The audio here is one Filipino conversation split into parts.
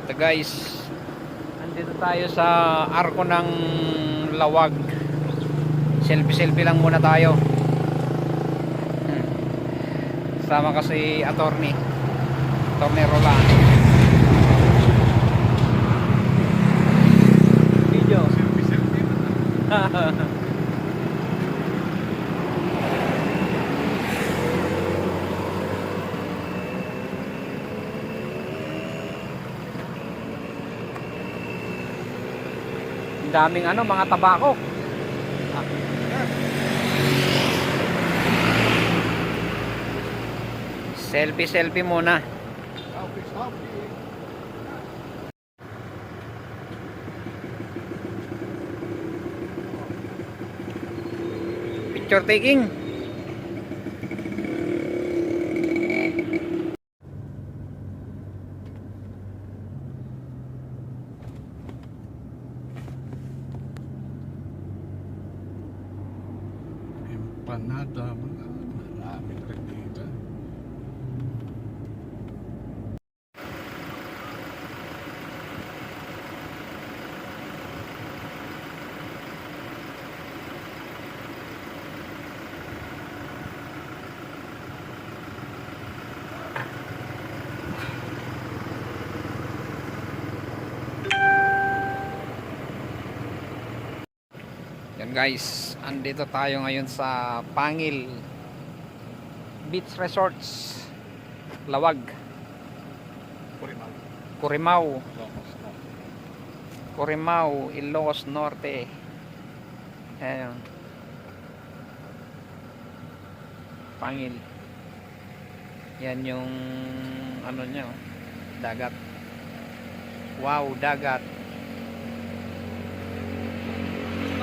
Ito guys, andito tayo sa arko ng Lawag. Selfie lang muna tayo. Sama kasi attorney Roland. Video. Selfie. Daming mga tabako. Selfie muna. Picture taking. Empanada, marami rin dito. Yan guys, andito tayo ngayon sa Pangil Beach Resorts, Lawag, Corimao, Ilocos Norte. Ayan, Pangil. Yan yung niya, dagat. Wow, dagat.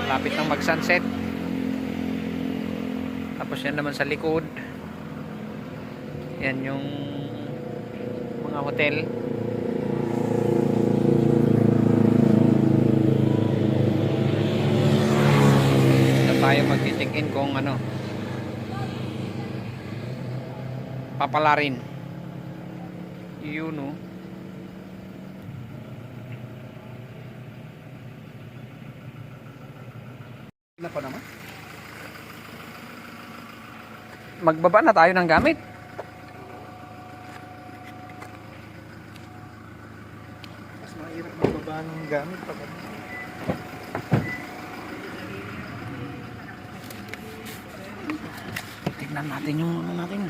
Lapit ng mag-sunset. Tapos yan naman sa likod, yan yung mga hotel. Na tayo mag-check-in kung papalarin yun. Na pa naman? Magbaba na tayo ng gamit. Mas mahirap magbaba ng gamit pag Tignan natin yung natin.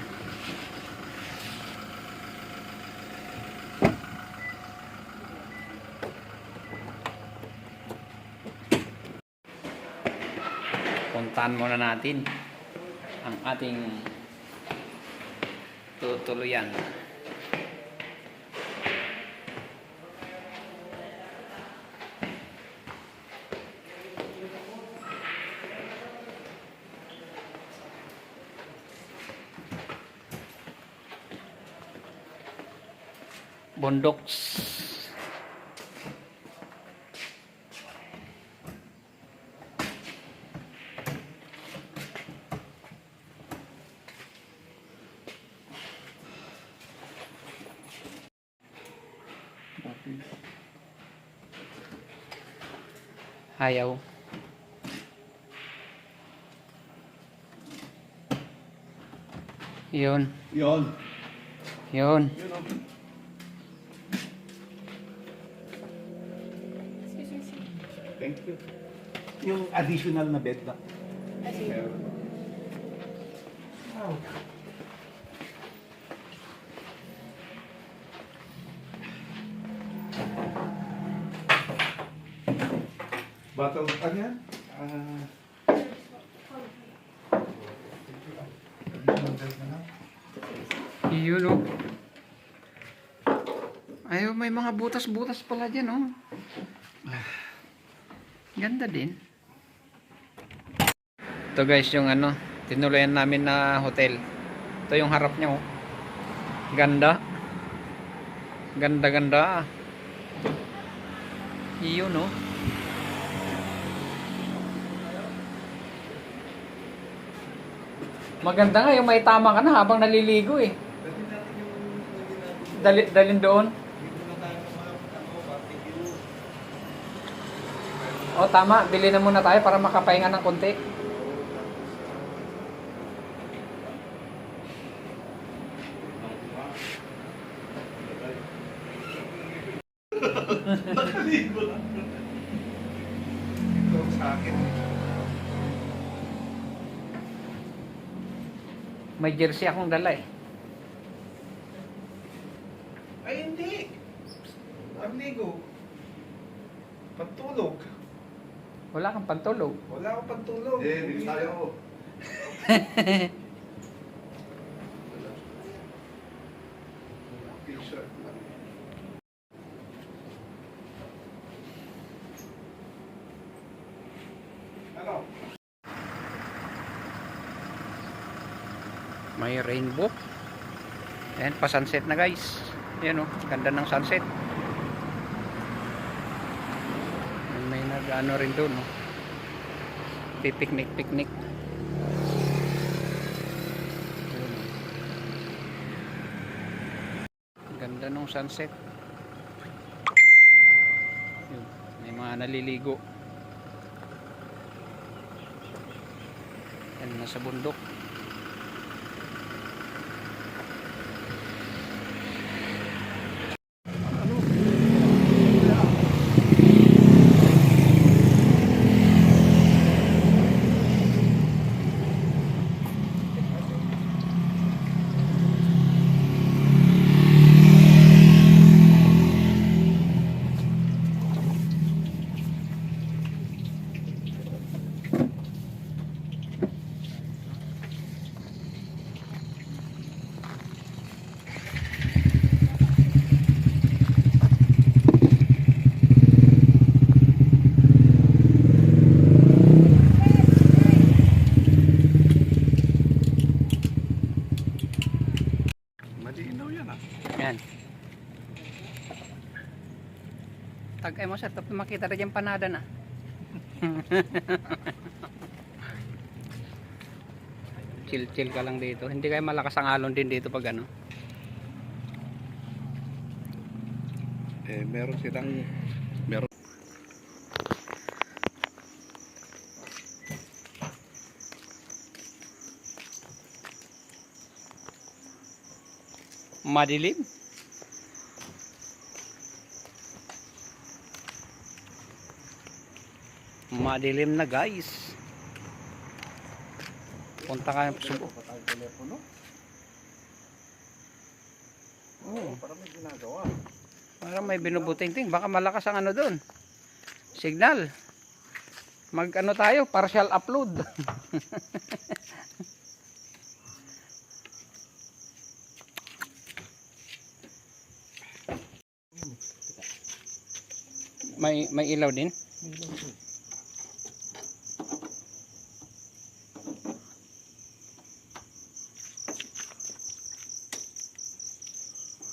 Puntahan muna natin ang ating tutuluyan. Bondoks. Ayaw. Yun. Thank you. Yung additional na bed na. Meron. Wow. Bottle, ano yan? Yun. Ayaw, may mga butas-butas pala dyan. Ganda din. Ito guys yung tinuluyan namin na hotel. Ito yung harap niya. Ganda. Ganda. Iyon Maganda nga yung may tama ka na habang naliligo eh. Dalin doon. O tama, bili na muna tayo para makapahinga ng konti. Nakaligo lang. Ito sa akin. May jersey akong dala eh. Ay, hindi. Amigo. Pantulog. Wala kang pantulog. Wala akong pantulog. Hindi tayo. T-shirt lang. Ano? May rainbow. Ayan, pa sunset na guys. Ayan o, ganda ng sunset. May nag-ano rin doon. Oh. Picnic. Ayan, oh. Ganda ng sunset. Yun, may mga naliligo. Ayan, nasa bundok. Malinaw yan ah. Yan. Tagay mo sir, tapos makita rin yung panada na. Chill ka lang dito. Hindi kayo malakas ang alon din dito pag ano. Meron silang meron Madilim. Madilim na guys. Punta ka subo. telepono. Oh, Parang may ginagawa. parang may binubuting-ting. Baka malakas ang ano doon. Signal. Mag ano tayo, partial upload. may ilaw din.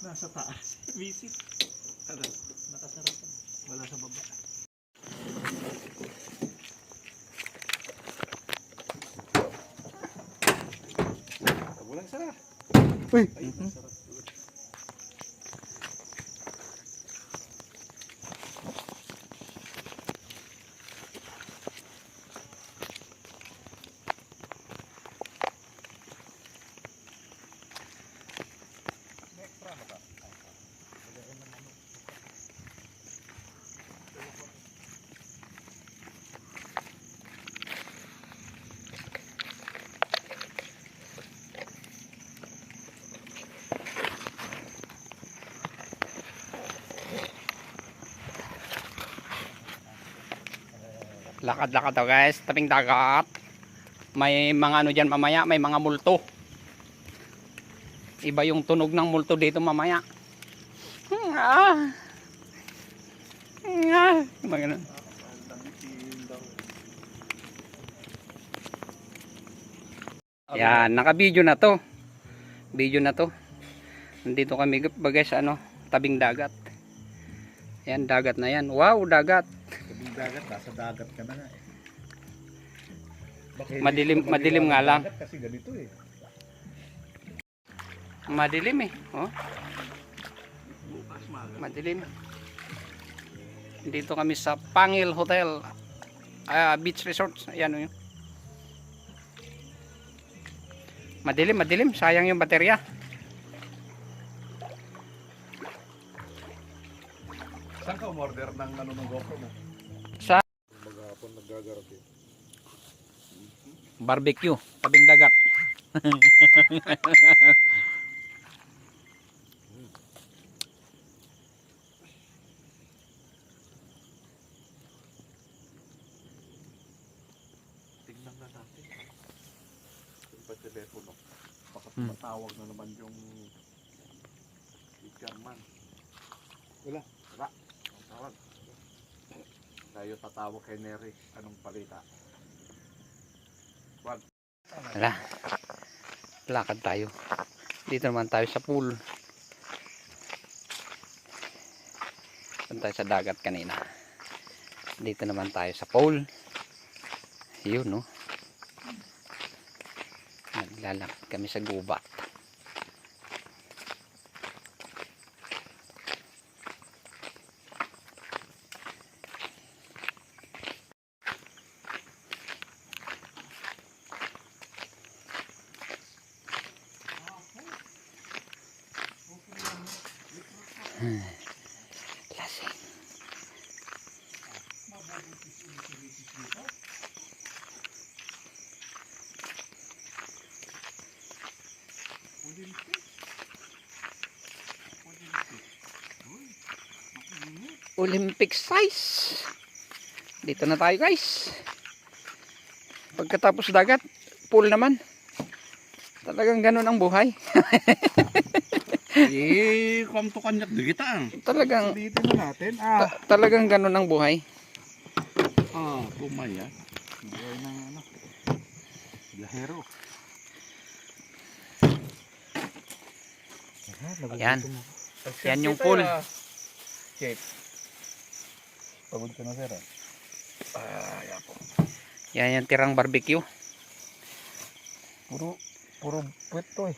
Nasa taas. Visit. Ano? Nakasarap. Wala sa baba. Walang sara. Uy. Ay, masarap. Lakad-lakad daw guys, tabing dagat. May mga ano dyan mamaya, may mga multo. Iba yung tunog ng multo dito mamaya. Ganun. Yan, naka-video na to. Video na to. Nandito kami guys sa ano, tabing dagat. Yan, dagat na yan. Wow, dagat. Tabing dagat, nasa dagat ka na nga eh. Bakit Madilim nga lang. dagat kasi ganito eh. Madilim eh. Oh. Madilim. Dito kami sa Pangil Hotel. beach resorts. Ayan o yun. Madilim, madilim. Sayang yung baterya. Saan ka umorder ng ano ng GoPro mo? Sa Maghapon naggagarapin. barbecue, tabing dagat. Tingnan na natin. Yung pa telepono. Baka Hmm. matawag na naman yung German. Wala. Wala. Ang tawag. Tayo tatawag kay Nery. Anong palita? Wag. Wala. Lakad tayo. Dito naman tayo sa pool. Doon tayo sa dagat kanina. Dito naman tayo sa pool. Yun, no? Naglalakad kami sa gubat. Lasing. Olympic size. Dito na tayo, guys. Pagkatapos dagat, pool naman. Talagang ganun ang buhay. Eh, kumto kanyak di kita ang. Talagang Ulitin na natin. Ah. talagang ganun ang buhay. Pumaya. Buhay ng ano. Lahero. Yan. Yan yung pool. Chip. Pagod ka na, sir. Yan po. Yan yung tirang barbecue. Puro puwet to eh.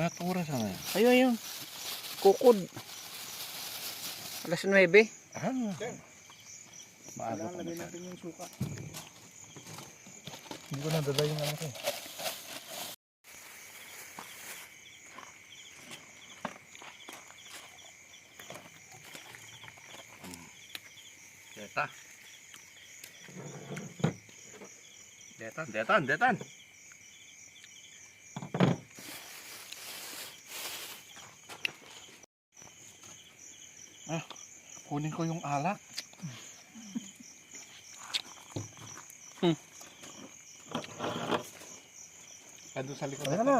At oras na yan. Ayun. Kukod. Alas 9. Ah. Maaga pa na natin yung suka. Hindi ko nadala yung ano ko. Deta. Detan. Kunin ko yung alak. Ando sa likod. Ayan na.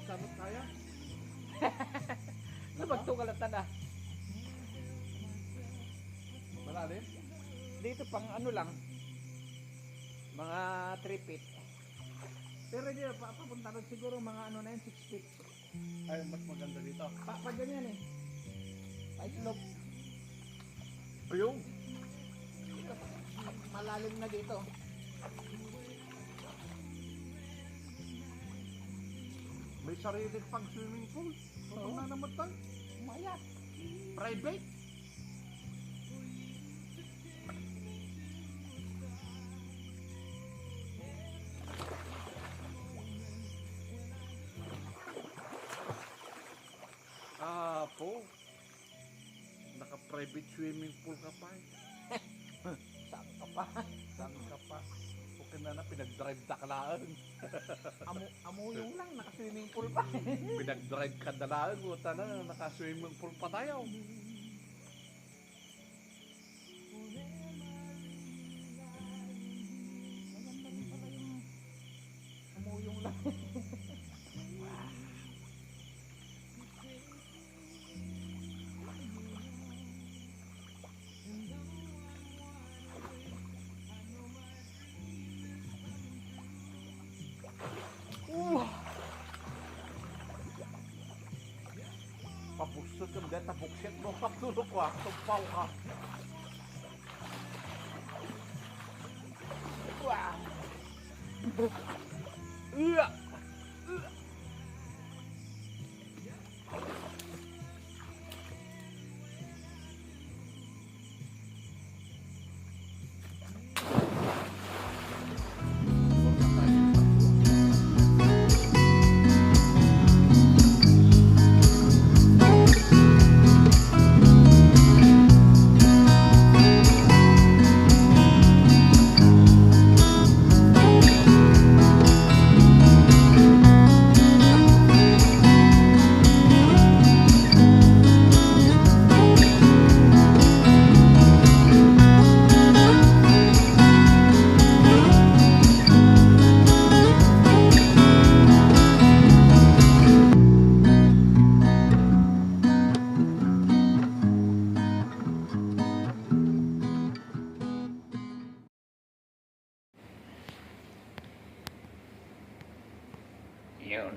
Samot kaya? Napagtukalatan na. Malalim? Dito pang ano lang. Mga 3 feet. Pero di papunta rin siguro mga ano na yun, 6 feet. Ay, mas maganda dito. Pag ganyan eh. Pa-slope. Ayun. Dito, malalim na dito. May sariling pang swimming pool. Oo. Na naman tayo. Umaya. Private. Po. Naka-private swimming pool ka pa eh. Sakto. Saan ka pa? Okay na pinag-drive daklaan. Amuyong lang, naka-swimming pool pa. Pinag-drive ka dalaan. Buta na, naka-swimming pool pa tayo. Amuyong lang. Pabusot ka, dahil tabuksit mo. Kaptulog ka, tumpaw ka. Yun.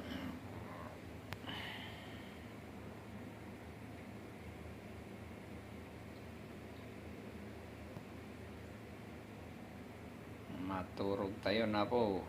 Maturog tayo na po.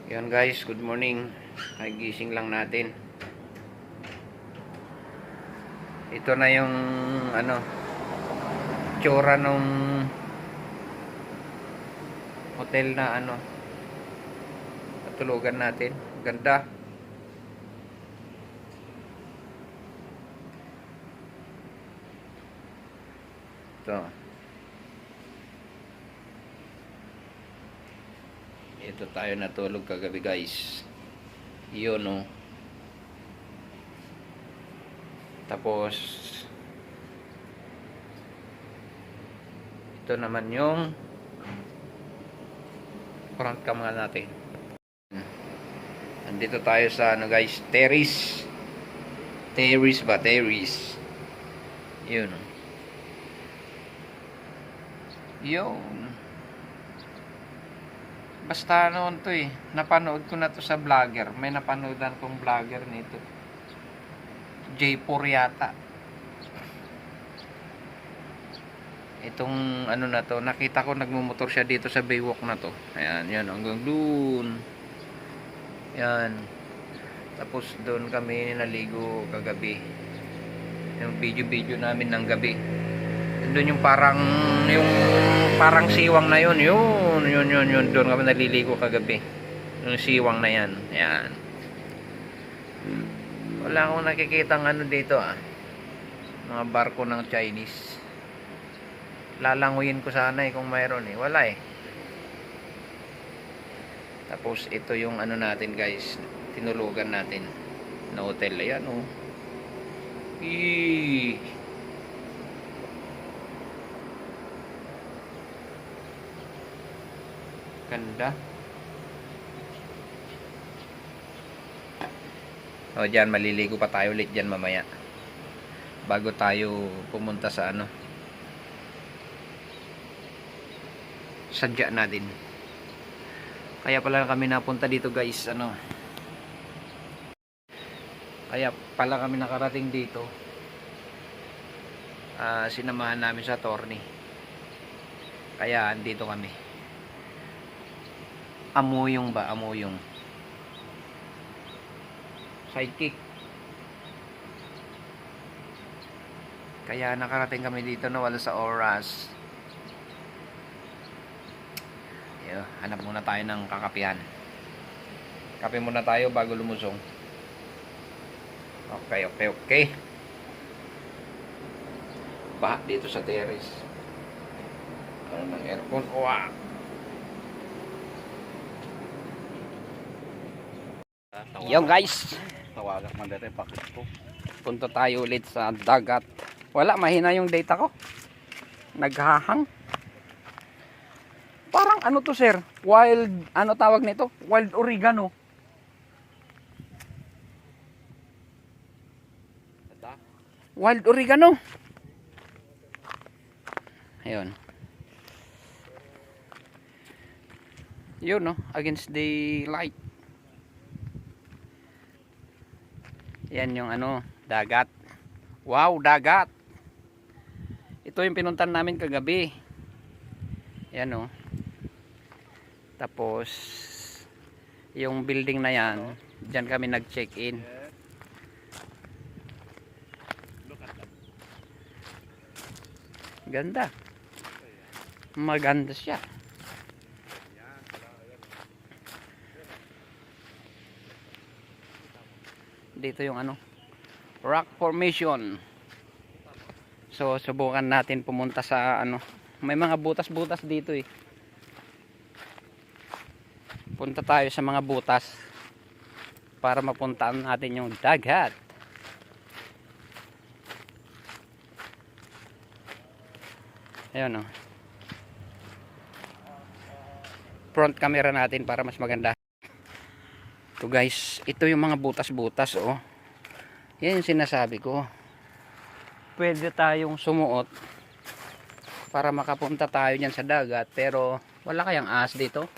Yan guys, good morning. Ay, gising lang natin. Ito na yung ano, tsura nung hotel na ano, natulugan natin. Ganda. Ito. Ito tayo natulog kagabi guys. Yun oh. Tapos ito naman yung front cam natin. Andito tayo sa ano guys, terrace. Terrace ba? Terrace. Yun oh. Yun. Basta noon to eh. Napanood ko na to sa vlogger. May napanoodan kong vlogger nito. J4 yata. Itong ano na to. Nakita ko nagmumotor siya dito sa Baywalk na to. Ayan. Yan. Hanggang dun. Yan. Tapos doon kami naligo kagabi. Yung video namin ng gabi. Doon yung parang siwang na yun doon kami naliligo kagabi, yung siwang na yan. Ayan, wala akong nakikitang ano dito mga barko ng Chinese. Lalanguyin ko sana kung mayroon wala Tapos ito yung ano natin guys, tinulugan natin na hotel. Ayan ganda. Diyan maliligo pa tayo ulit diyan mamaya bago tayo pumunta sa ano, sadya na din. Kaya pala kami napunta dito guys, ano. Kaya pala kami nakarating dito. Sinamahan namin sa attorney. Kaya andito kami. Amuyong ba? Amuyong. Sidekick. Kaya nakarating kami dito na wala sa oras. Hanap muna tayo ng kakapihan. Kape muna tayo bago lumusong. Okay. Baha dito sa terrace. Ano ng aircon? Wow! Yo guys! Tawagan man dito yung pakit ko. Punta tayo ulit sa dagat. Wala, mahina yung data ko. Naghahang. Parang ano to sir? Wild, ano tawag nito? Wild oregano. Wild oregano. Ayun. Yun no, against the light. Yan yung ano, dagat. Wow, dagat. Ito yung pinuntan namin kagabi. Yan no. Tapos yung building na yan, diyan kami nag-check-in. Ganda. Maganda siya. Dito yung ano, rock formation. So subukan natin pumunta sa ano, may mga butas-butas dito eh. Punta tayo sa mga butas para mapuntaan natin yung dagat. Ayun oh. Front camera natin para mas maganda. Ito guys, ito yung mga butas-butas oh. Yan yung sinasabi ko. Pwede tayong sumuot para makapunta tayo dyan sa dagat, pero wala kayang ahas dito.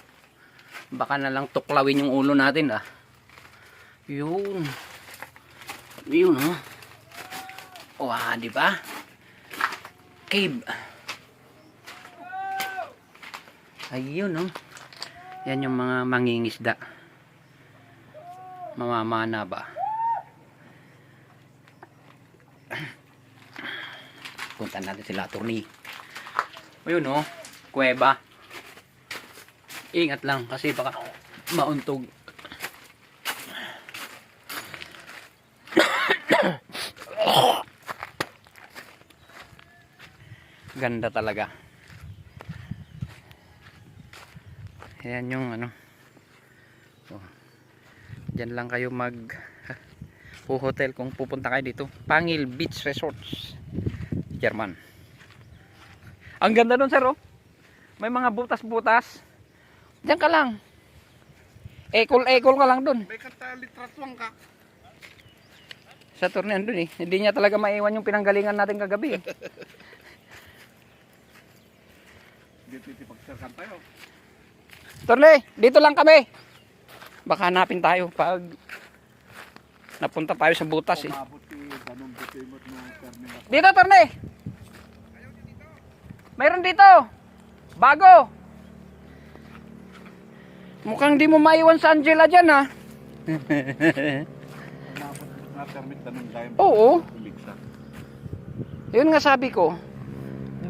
Baka na lang tuklawin yung ulo natin ah. Yun. Yun oh. Wah, di ba? Cave. Ayun oh. Yan yung mga mangingisda. Mamamana ba? Punta natin sila attorney. Ayun oh. Kuweba. Ingat lang kasi baka mauntog. Ganda talaga. Ayan yung ano. So, diyan lang kayo mag hotel kung pupunta kayo dito. Pangil Beach Resorts, German. Ang ganda nun sir oh. May mga butas-butas. Diyan ka lang. Ekol-ekol ka lang dun. May katalitratwang ka. Sa turno dun eh. Hindi niya talaga maiwan yung pinanggalingan natin kagabi eh. Dito pagserkan tayo. Torle, dito lang kami. Baka hanapin tayo pag napunta tayo sa butas eh. Umabot si ganong butimot na terminal. Dito Torle. Mayroon dito. Bago. Mukhang di mo maiwan sa Angela dyan ha. Umabot na terminal ganong dime. Oo. Uligsa. Yun nga sabi ko.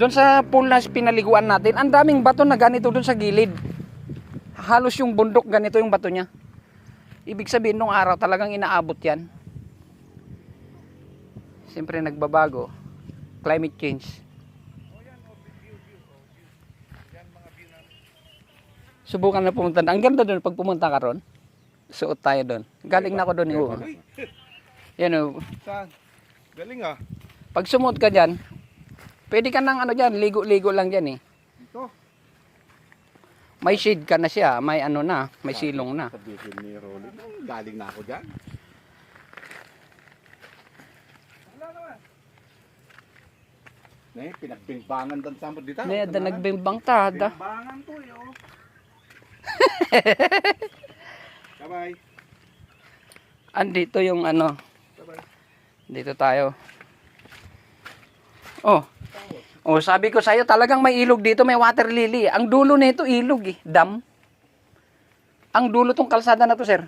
Doon sa pool na pinaliguan natin, ang daming bato na ganito doon sa gilid. Halos yung bundok ganito yung bato niya. Ibig sabihin nung araw talagang inaabot yan. Siyempre nagbabago. Climate change. Subukan na pumunta. Ang ganda doon pag pumunta ka ron. Suot tayo doon. Galing na ako doon. Yan o. Saan? Galing ah. Pag sumuot ka dyan, pwede ka nang ano dyan, ligo-ligo lang dyan eh. Ito. May shade ka na siya, may ano na, may silong na. Sabihin ni Rolly, galing na ako dyan. Pinagbimbangan dan sampo dito. May ada nagbimbang tada. Bimbangan to yo. Bye-bye. Andito yung ano. Bye-bye. Dito tayo. Oh. Oh, sabi ko sa'yo, talagang may ilog dito, may water lily. Ang dulo nito ilog eh, dam. Ang dulo tong kalsada na to, sir.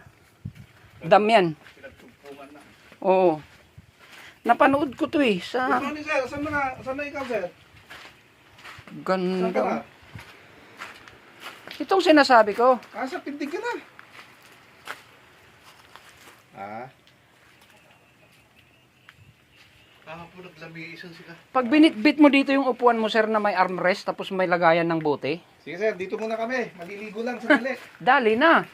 Dam yan. Pinagtugpungan na. Oo. Napanood ko to eh, sa Good morning, sir. Saan na ikaw, sir? Saan ka na? ganda. Itong sinasabi ko. Sa pintig ka na. Kahapon naglami isang sila. Pag binitbit mo dito yung upuan mo, sir, na may armrest, tapos may lagayan ng bote, Sige, sir. Dito muna kami. Maliligo lang sa dali. dali na.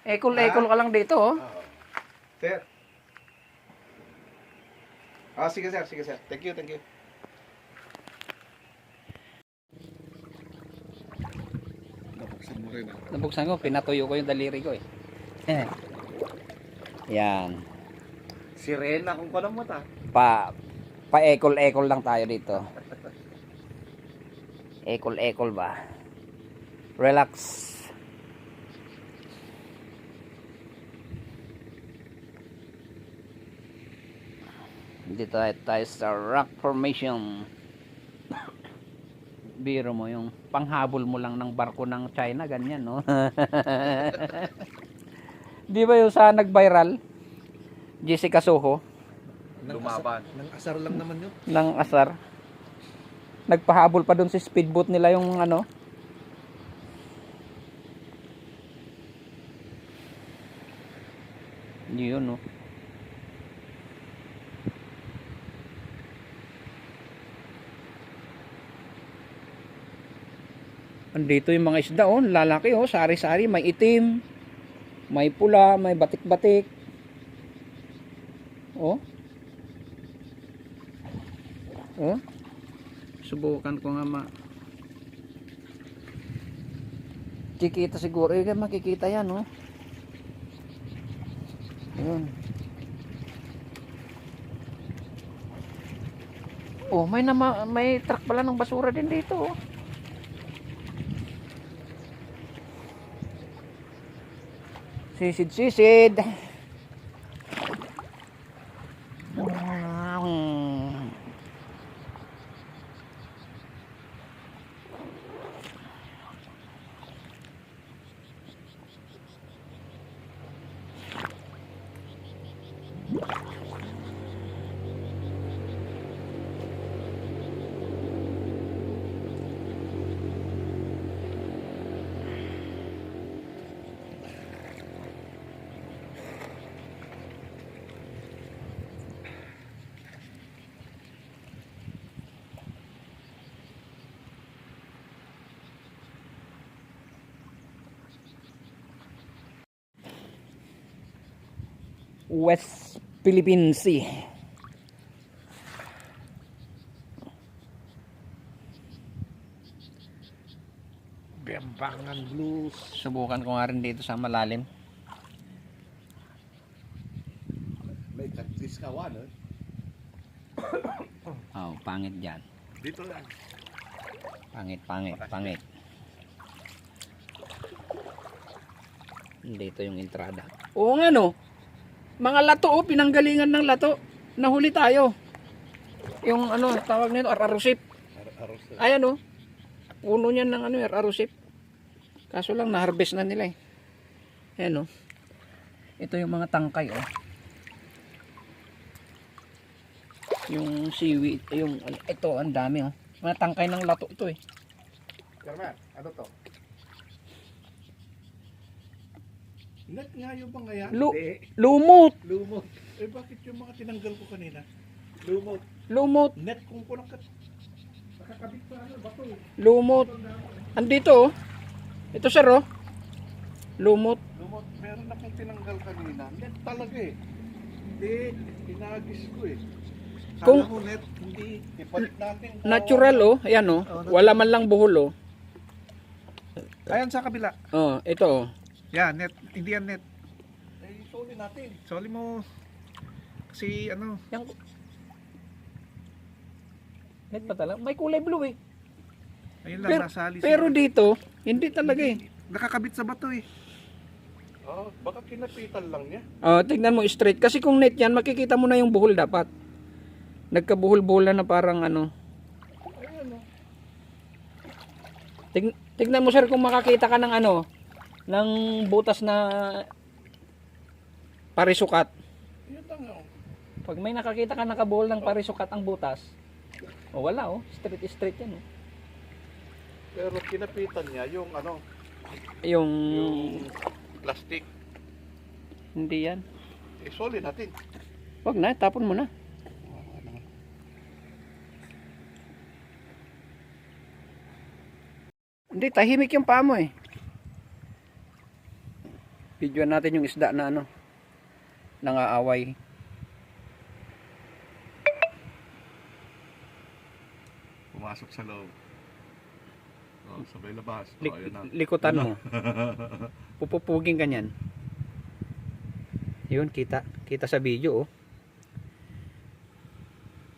Ekol-ekol ka lang dito, oh. Sir. Sige, sir. Sige, sir. Thank you, thank you. Nabuksan mo rin, Nabuksan ko, pinatuyo ko yung daliri ko eh. Yan. Sirena kung paano mo ta. Pa-ekol-ekol lang tayo dito. Ekol-ekol ba? Relax. Dito tayo sa rock formation. Biro mo yung panghabol mo lang ng barko ng China, ganyan, no? Di ba yung sa nag-viral? Jessica Soho Lumaban. Nang asar lang naman yun. ng asar. Nagpahabol pa doon sa speedboat nila yung ano. Yun, no. Andito yung mga isda, oh, lalaki, oh, sari-sari, may itim, may pula, may batik-batik. Oh. Oh. Subukan ko nga kikita siguro, makikita yan, oh. Ayun. Oh, may truck pala ng basura din dito, oh. Sisid. West Philippine Sea. Bimbangan Blues. Subukan ko nga rin dito sa malalim. May kaktis ka, no? Oh, pangit dyan. Dito lang. Pangit. Dito yung entrada. Oo nga, no. Mga lato, oh, pinanggalingan ng lato. Nahuli tayo. Yung ano, tawag nito, ararusip. Aros. Ayan, oh. Puno niyan ng ano, ararusip. Kaso lang, na-harvest na nila eh. Ayan, oh. Ito yung mga tangkay, oh. Yung seaweed, yung, ito, ang dami, oh. Mga tangkay ng lato ito eh. Kerman, ano to? Net nga yung mga yan. Lumot. Lumot. Eh bakit yung mga tinanggal ko kanina? Lumot. Lumot. Net kung kulang ka. Nakakabit pa ano, bato. Lumot. Andito, oh. Ito, sir, oh. Lumot. Lumot. Meron akong tinanggal kanina. Net talaga eh. Hindi, pinagis ko eh. Kung- Kala ko net, hindi. Ipalit natin. Natural, oh. Ayan, oh. Wala man lang buhol, oh. Ayan sa kabila. Oh, ito, oh. Yan, net. Hindi yan net. Eh, soli natin. Soli mo. Kasi ano. Net ba talaga? May kulay blue eh. Ayun lang, Pero, nasali pero dito, hindi talaga eh. nakakabit sa bato eh. Ah, baka kinapitan lang niya. Oh, tignan mo straight. Kasi kung net yan, makikita mo na yung buhol dapat. Nagkabuhol-buhol na parang ano. Ayan o. Tignan mo sir kung makakita ka ng ano, ng butas na parisukat. Yan lang o. Pag may nakakita ka nakabuhol ng parisukat ang butas, oh wala oh, straight yan oh. Pero kinapitan niya yung ano, Yung yung plastic. hindi yan. Isolin natin. Wag na, tapon mo na. Hindi, tahimik yung paa mo eh. Videoan natin yung isda na ano, nangaaway. Pumasok sa loob. Oh, sabay labas. Oh, Lik- ayan na. likutan mo. Pupupugin ka niyan. Yun, kita. Kita sa video oh.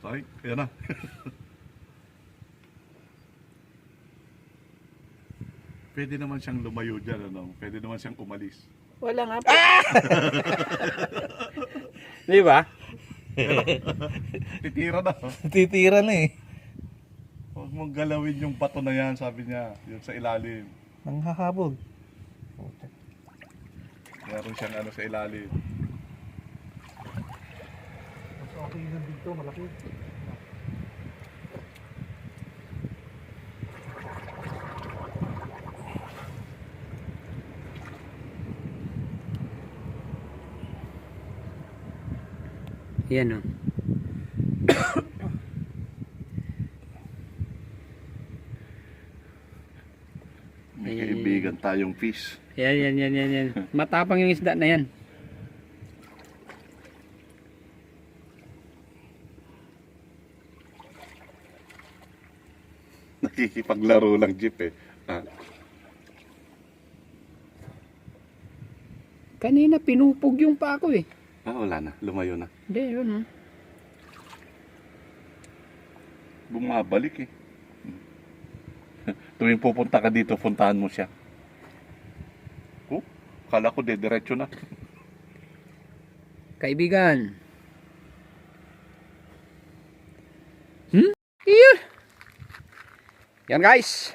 Ay, ayan na. Pwede naman siyang lumayo dyan, ano? Pwede naman siyang umalis. Wala nga po. Di ba? Titira na. Titira na eh. Huwag mong galawin yung bato na yan, sabi niya. Yung sa ilalim. Nanghahabog. Meron siyang ano sa ilalim. Mas okay na dito, malaki. Yan oh. May kaibigan tayong fish. Yan. Matapang yung isda na yan. Nakikipaglaro lang jeep eh. Ah, Kanina pinupog yung pa ako eh. wala na. Lumayo na. Hindi, yun oh. Bumabalik eh. Tuwing pupunta ka dito, puntahan mo siya. Oh, kala ko diretso na. Kaibigan. Iyon. Yan guys.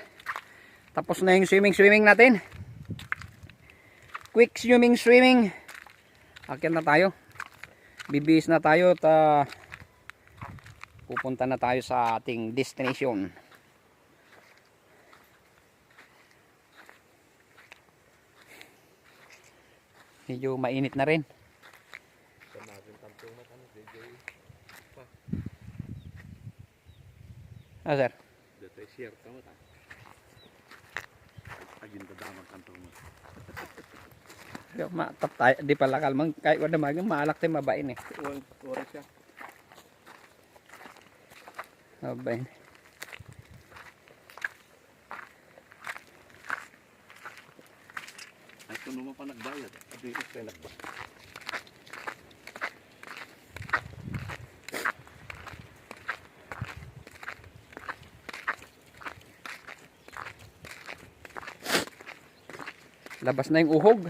Tapos na yung swimming natin. Quick swimming. Akyat na tayo. Bibihis na tayo at pupunta na tayo sa ating destination. Medyo mainit na rin. Ah, sir. Dito ay share ka mo ta. Agin dadamag kantong mo. Matap tayo. Di pala kalmang. Kahit wala magang maalak tayo mabain eh. Oras siya. Mabain. Ay, kung naman pa nagbayad. Adilis kayo nagbayad. Labas na yung uhog.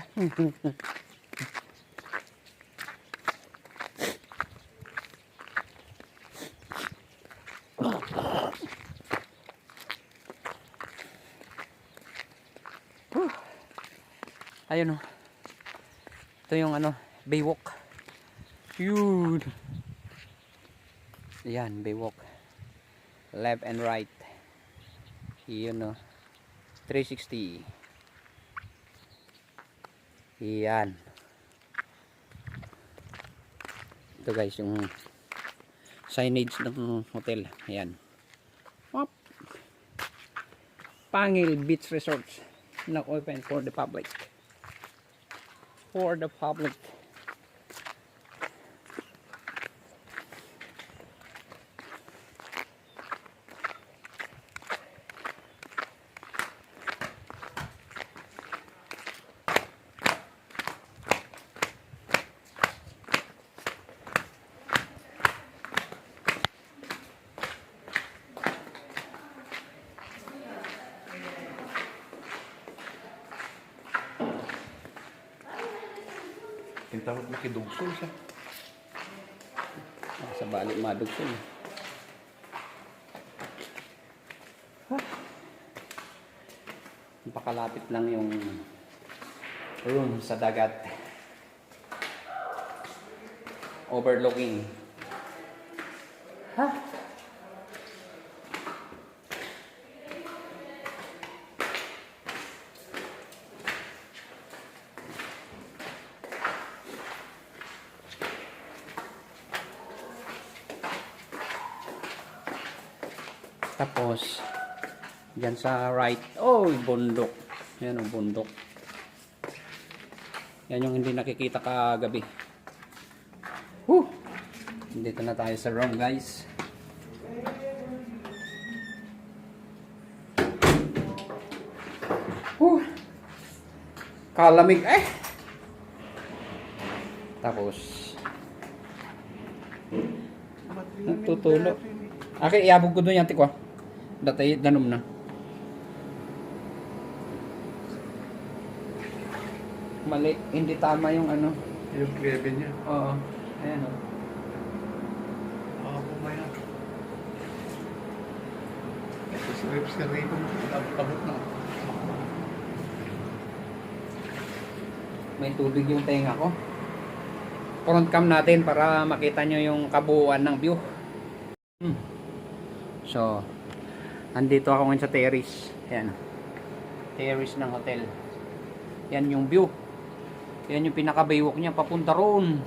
Ayun oh. Ito yung ano, baywalk. Yun. Yan, baywalk. Left and right. Yun oh. 360. Yan. Ito guys yung signage ng hotel. Ayan. Wop. Pangil Beach Resorts. Not open for the public. For the public. Yung tawag na kidugso siya. Sa balik madugtong. Pakalapit lang yung room sa dagat. Overlooking. Ha? Tapos, dyan sa right, oh, bundok. Yan ang bundok. Yan yung hindi nakikita kagabi. Whew! Dito na tayo sa room, guys. Whew! Kalamig, eh! Tapos, nagtutulo. Okay, iabog ko doon yan, tikwa. Datay, danom na. Mali, hindi tama yung ano. Yung klebe niya. Oo. Ayan o. Oo, kumaya. Ito si Rips ka rin. Tabot na. May tubig yung tenga ko. Front cam natin para makita nyo yung kabuuan ng view. So, andito ako ngayon sa terrace. Ayan. Terrace ng hotel. Yan yung view. Yan yung pinaka-baywalk niya papunta roon.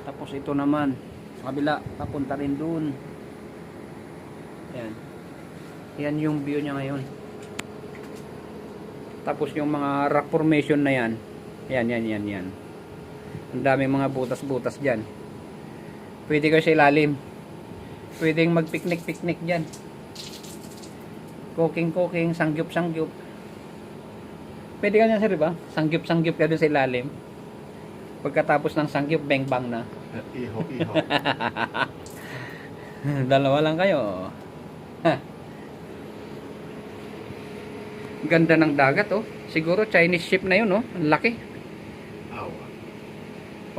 Tapos ito naman sa kabila papunta rin doon. Yan. Yan yung view niya ngayon. Tapos yung mga rock formation na yan. Yan. Ang daming mga butas-butas diyan. Pwede kayo sa ilalim. Pwedeng mag-picnic diyan. Cooking, sangyup. Pwede ka niya, sir, ba? Sangyup ka doon sa ilalim. Pagkatapos ng sangyup, bang-bang na. Iho. Dalawa lang kayo. Ganda ng dagat, oh. Siguro Chinese ship na yun, oh. Ang laki. Awa.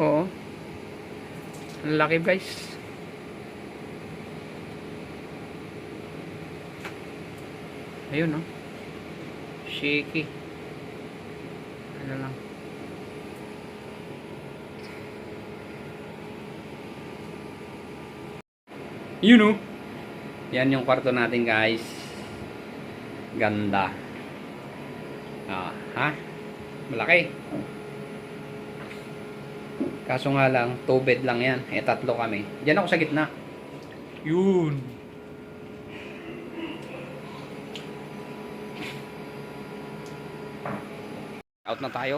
Oo. Ang laki, guys. Ayun, oh. Shaky. Ano lang. Yun, oh. Yan yung kwarto natin, guys. Ganda. Ha? Malaki. Kaso nga lang, 2 bed lang yan. Eh, 3 kami. Diyan ako sa gitna. Yun. Out na tayo.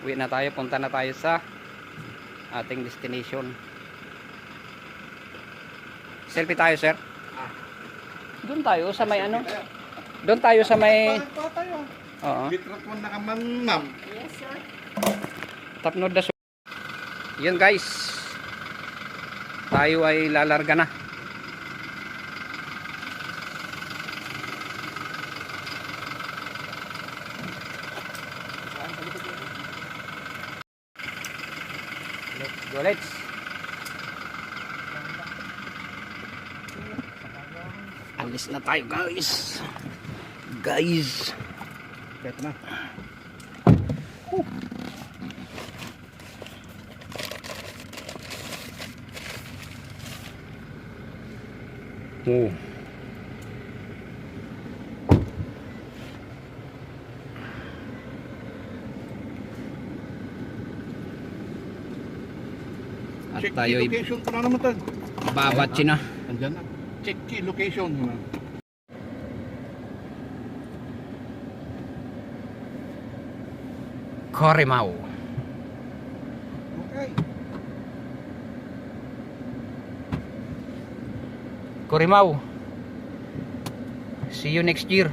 Uwi na tayo. Punta na tayo sa ating destination. Selfie tayo, sir. Doon tayo sa may ano? Doon tayo sa may... Bakit tayo? Oo. Bitrat mo nakamanam. Tapnod na. Yun, guys. Tayo ay lalarga na. Let's go, let's. Alis na tayo, guys. Beto na. Oh. At Check tayo key location ko na naman tag. babatsi na. Andyan na. Check key location. Corimao. Okay. Corimao. See you next year.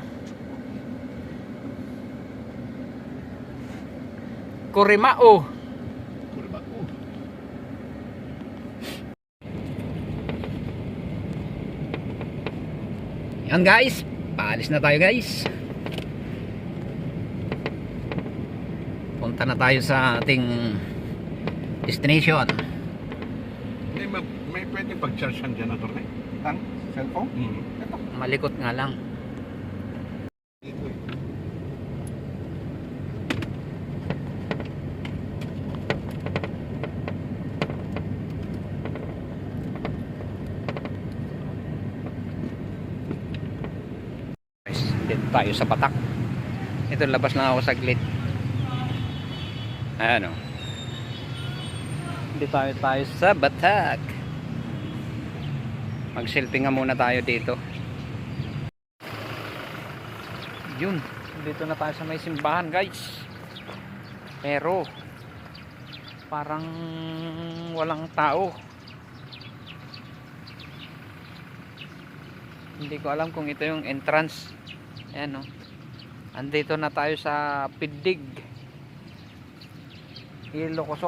Corimao. Kurba ko. Yan, guys. Paalis na tayo, guys. Punta na tayo sa ating Destination. May pwedeng pag-charge ang janitor na eh. Ang cellphone? Ito. Malikot nga lang. Dito eh. Guys, dito tayo sa Batak. Ito, labas lang ako saglit. Ayan o. Dito tayo sa Batak. Mag-selfie nga muna tayo dito. Yun. Dito na tayo sa may simbahan, guys. Pero parang walang tao. Hindi ko alam kung ito yung entrance. Ayan o. Andito na tayo sa Pidig, Ilocos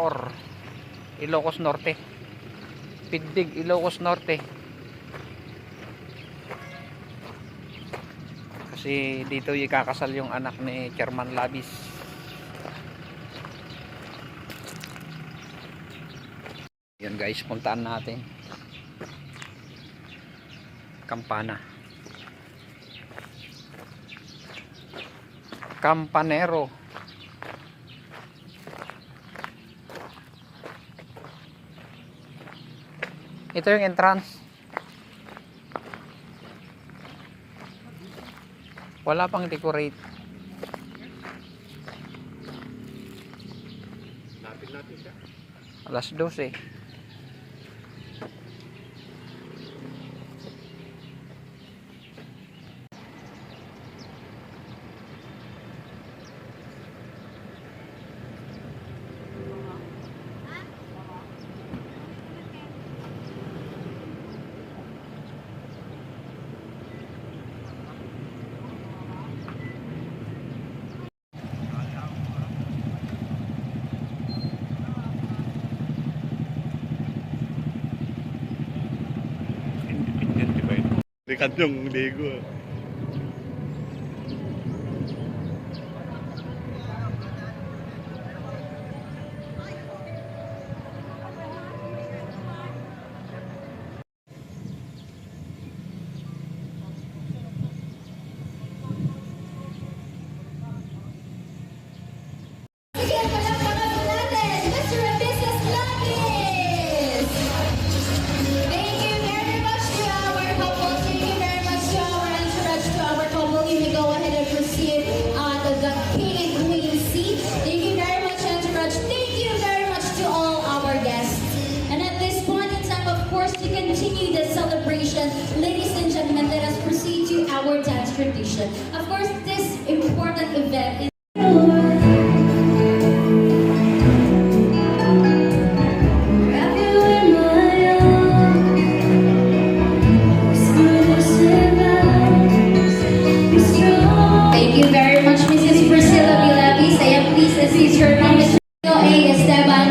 Norte. Pidig, Ilocos Norte. Kasi dito ikakasal yung anak ni Chairman Labis. Yun guys, puntaan natin. Campanero. Ito yung entrance. Wala pang decorate. Natin siya. Alas 12. Independent ba ito? Likat yung ligo. Mr. and Mrs. Lapis! Thank you very much to our couple. Thank you very much to our entourage, to our couple. You may go ahead and proceed the king and queen seat. Thank you very much, entourage. Thank you very much to all our guests. And at this point in time, of course, to continue the celebration, ladies and gentlemen, let us proceed to our dance tradition. Of course, this important event is wrap you in my arms, whisper this advice, be strong. Thank you very much, Mrs. Priscilla Vilapis. I am pleased to see your mom, Mr. A. Esteban,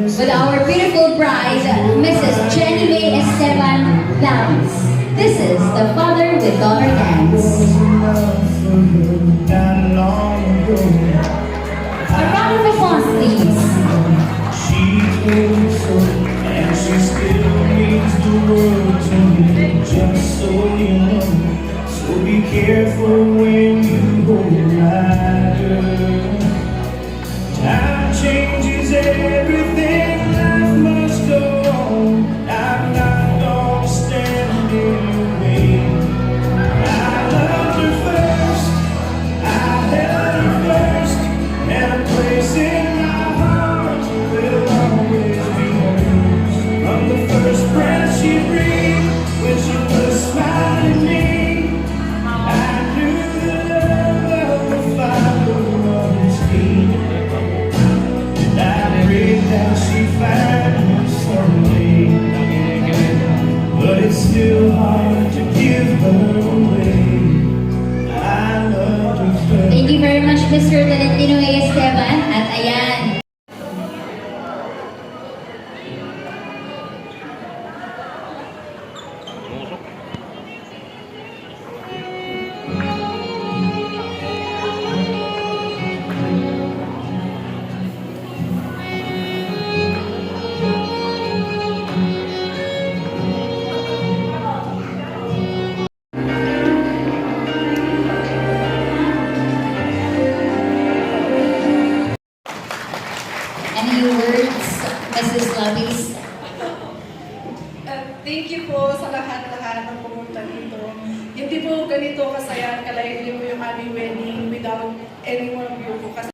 with our beautiful bride, Mrs. Jenny May Esteban Downs. This is the father with daughter dance. A round of applause, please. She told so, and she still means the world to me, just so you know. So be careful when you hold my girl. Time changes everything, life must go on. I'm not gonna stand in your way. I loved her first, I held her first, and a place in my heart will always be hers. From the first breath she breathed, when she first smiled at me, I knew the love of a father was deep. And I prayed that she'd find me someday, but it's still hard to give her away. I love her first. Thank you very much, Mr. Valentino A. Esteban. At ayan, thank you po sa lahat-lahat ng pumunta dito. Hindi po ganito kasaya, kalayli mo yung aming wedding without any one of you po. Kasi